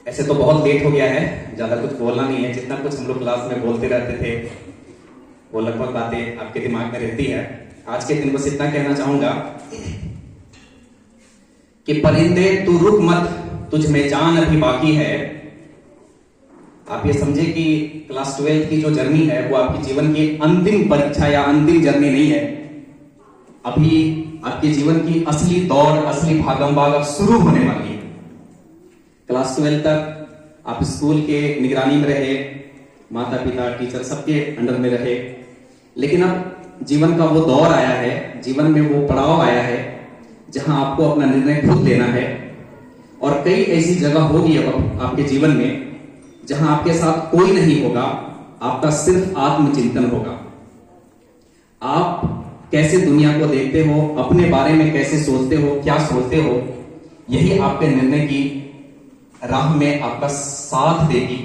ऐसे तो बहुत लेट हो गया है, ज्यादा कुछ बोलना नहीं है। जितना कुछ हम लोग क्लास में बोलते रहते थे वो लगभग बातें आपके दिमाग में रहती है। आज के दिन बस इतना कहना चाहूंगा कि परिंदे तू रुक मत, तुझ में जान अभी बाकी है। आप ये समझे कि क्लास 12 की जो जर्नी है वो आपके जीवन की अंतिम परीक्षा या अंतिम जर्नी नहीं है। अभी आपके जीवन की असली दौड़, असली भागम भाग अब शुरू होने वाली है। क्लास 12 तक आप स्कूल के निगरानी में रहे, माता पिता टीचर सबके अंडर में रहे, लेकिन अब जीवन का वो दौर आया है, जीवन में वो पड़ाव आया है जहां आपको अपना निर्णय खुद लेना है। और कई ऐसी जगह होगी अब आपके जीवन में जहां आपके साथ कोई नहीं होगा, आपका सिर्फ आत्मचिंतन होगा। आप कैसे दुनिया को देखते हो, अपने बारे में कैसे सोचते हो, क्या सोचते हो, यही आपके निर्णय की राह में आपका साथ देगी।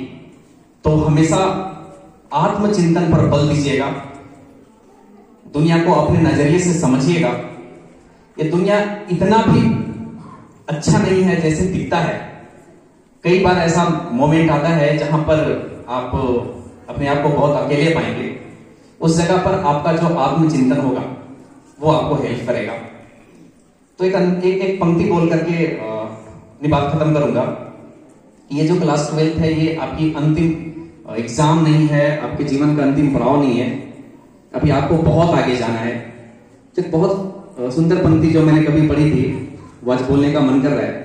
तो हमेशा आत्मचिंतन पर बल दीजिएगा, दुनिया को अपने नजरिए से समझिएगा। ये दुनिया इतना भी अच्छा नहीं है जैसे दिखता है। कई बार ऐसा मोमेंट आता है जहां पर आप अपने आप को बहुत अकेले पाएंगे। उस जगह पर आपका जो आत्मचिंतन होगा वो आपको हेल्प करेगा। तो एक पंक्ति बोल करके अपनी बात खत्म करूंगा। ये जो क्लास 12 है ये आपकी अंतिम एग्जाम नहीं है, आपके जीवन का अंतिम पड़ाव नहीं है। अभी आपको बहुत आगे जाना है। तो बहुत सुंदर पंक्ति जो मैंने कभी पढ़ी थी वो आज बोलने का मन कर रहा है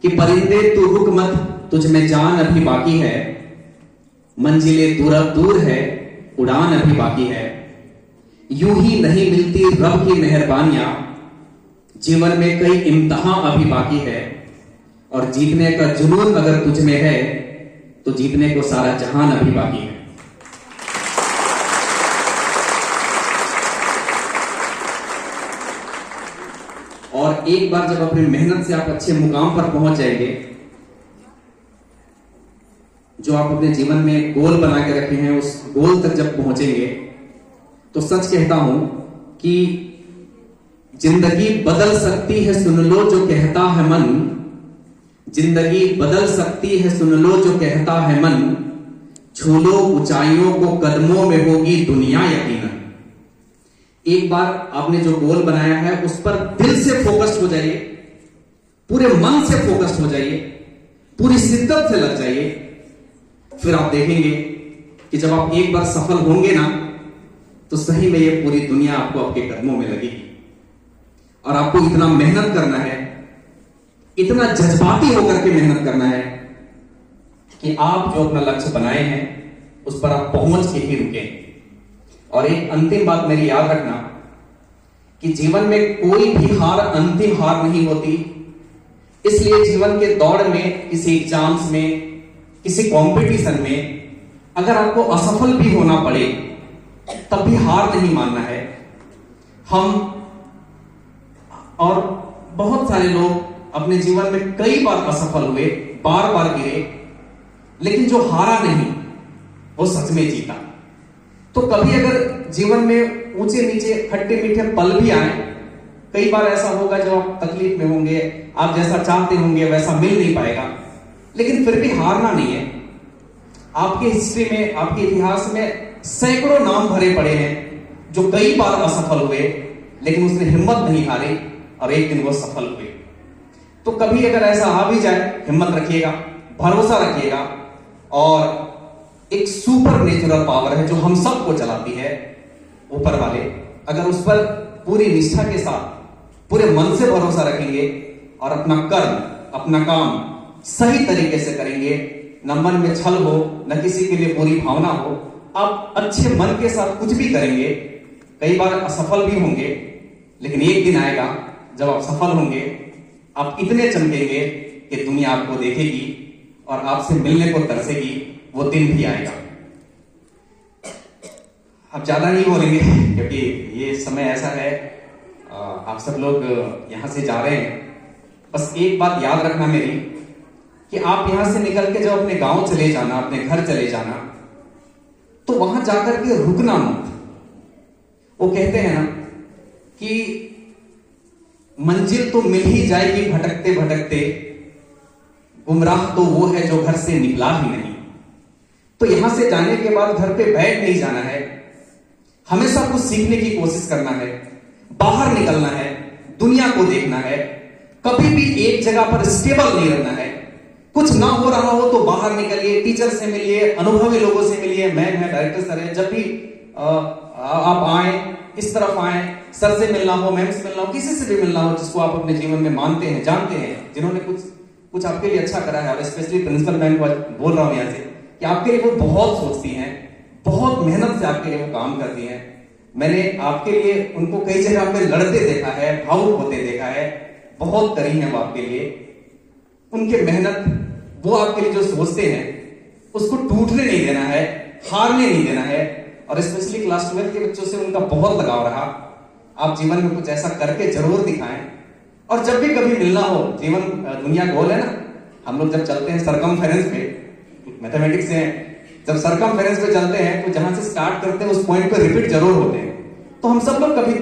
कि परिंदे तू रुक मत, तुझ में जान अभी बाकी है। मंजिलें दूर दूर है, उड़ान अभी बाकी है। यूं ही नहीं मिलती रब की मेहरबानियां, जीवन में कई इम्तिहान अभी बाकी है। और जीतने का जुनून अगर तुझ में है तो जीतने को सारा जहान अभी बाकी है। और एक बार जब अपनी मेहनत से आप अच्छे मुकाम पर पहुंच जाएंगे, जो आप अपने जीवन में गोल बना के रखे हैं उस गोल तक जब पहुंचेंगे, तो सच कहता हूं कि जिंदगी बदल सकती है, सुन लो जो कहता है मन। जिंदगी बदल सकती है, सुन लो जो कहता है मन। छू लो ऊंचाइयों को, कदमों में होगी दुनिया यकीनन। एक बार आपने जो गोल बनाया है उस पर दिल से फोकस्ड हो जाइए, पूरे मन से फोकस्ड हो जाइए, पूरी शिद्दत से लग जाइए। फिर आप देखेंगे कि जब आप एक बार सफल होंगे ना, तो सही में ये पूरी दुनिया आपको आपके कदमों में लगेगी। और आपको इतना मेहनत करना है, इतना जज्बाती होकर के मेहनत करना है कि आप जो अपना लक्ष्य बनाए हैं उस पर आप पहुंच के ही रुके। और एक अंतिम बात मेरी याद रखना कि जीवन में कोई भी हार अंतिम हार नहीं होती। इसलिए जीवन के दौड़ में, किसी एग्जाम्स में, किसी कंपटीशन में अगर आपको असफल भी होना पड़े तब भी हार नहीं मानना है। हम और बहुत सारे लोग अपने जीवन में कई बार असफल हुए, बार बार गिरे, लेकिन जो हारा नहीं वो सच में जीता। तो कभी अगर जीवन में ऊंचे नीचे खट्टे मीठे पल भी आए, कई बार ऐसा होगा जब आप तकलीफ में होंगे, आप जैसा चाहते होंगे वैसा मिल नहीं पाएगा, लेकिन फिर भी हारना नहीं है। आपकी हिस्ट्री में, आपके इतिहास में सैकड़ों नाम भरे पड़े हैं जो कई बार असफल हुए, लेकिन उसने हिम्मत नहीं हारी और एक दिन वो सफल हुए। तो कभी अगर ऐसा आ भी जाए, हिम्मत रखिएगा, भरोसा रखिएगा। और एक सुपर नेचुरल पावर है जो हम सबको चलाती है, ऊपर वाले। अगर उस पर पूरी निष्ठा के साथ, पूरे मन से भरोसा रखेंगे और अपना कर्म, अपना काम सही तरीके से करेंगे, न मन में छल हो, न किसी के लिए बुरी भावना हो, आप अच्छे मन के साथ कुछ भी करेंगे। कई बार असफल भी होंगे, लेकिन एक दिन आएगा जब आप सफल होंगे, आप इतने चमकेंगे कि दुनिया आपको देखेगी और आपसे मिलने को तरसेगी। वो दिन भी आएगा। अब ज्यादा नहीं बोलेंगे क्योंकि ये समय ऐसा है, आप सब लोग यहां से जा रहे हैं। बस एक बात याद रखना मेरी कि आप यहां से निकल के जब अपने गांव चले जाना, अपने घर चले जाना, तो वहां जाकर के रुकना मत। वो कहते हैं ना कि मंजिल तो मिल ही जाएगी भटकते भटकते, गुमराह तो वो है जो घर से निकला ही नहीं। तो यहां से जाने के बाद घर पे बैठ नहीं जाना है, हमेशा कुछ सीखने की कोशिश करना है, बाहर निकलना है, दुनिया को देखना है, कभी भी एक जगह पर स्टेबल नहीं रहना है। कुछ ना हो रहा हो तो बाहर निकलिए, टीचर से मिलिए, अनुभवी लोगों से मिलिए। मैम है, डायरेक्टर सर है, जब भी आप आए, इस तरफ आए, सर से मिलना हो, मैम से मिलना हो, किसी से भी मिलना हो जिसको आप अपने जीवन में मानते हैं, जानते हैं, जिन्होंने कुछ आपके लिए अच्छा करा है। और स्पेशली प्रिंसिपल मैम को बोल रहा हूं यहां से कि आपके लिए वो बहुत सोचती हैं, बहुत मेहनत से आपके लिए वो काम करती हैं। मैंने आपके लिए उनको कई जगह पे लड़ते देखा है, भावुक होते देखा है, बहुत करी है वो आपके लिए। उनके मेहनत, वो आपके लिए जो सोचते हैं उसको टूटने नहीं देना है, हारने नहीं देना है। और स्पेशली क्लास 12 के बच्चों से उनका बहुत लगाव रहा। आप जीवन में कुछ ऐसा करके जरूर दिखाएं। और जब भी कभी मिलना हो, जीवन दुनिया गोल है ना, हम लोग जब चलते हैं सरकमफेरेंस पे, मैथमेटिक्स से जब सरकमफेरेंस पे चलते हैं तो जहां से स्टार्ट करते हैं उस पॉइंट पे रिपीट जरूर होते हैं। तो हम सब लोग कभी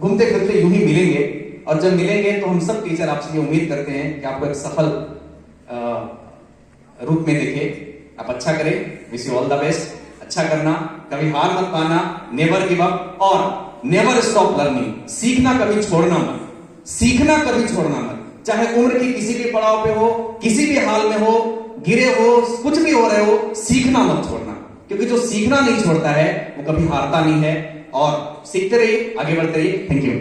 घूमते फिरते यूं ही मिलेंगे, और जब मिलेंगे तो हम सब टीचर आपसे ये उम्मीद करते हैं कि आपको एक सफल रूप में देखे, आप अच्छा करें। Wish you all the best. अच्छा करना, कभी हार मत पाना, नेवर गिव अप और नेवर स्टॉप लर्निंग। सीखना कभी छोड़ना मत, सीखना कभी छोड़ना मत। चाहे उम्र की किसी भी पड़ाव पे हो, किसी भी हाल में हो, गिरे हो, कुछ भी हो रहे हो, सीखना मत छोड़ना। क्योंकि जो सीखना नहीं छोड़ता है वो कभी हारता नहीं है। और सीखते रहिए, आगे बढ़ते रहिए। Thank you.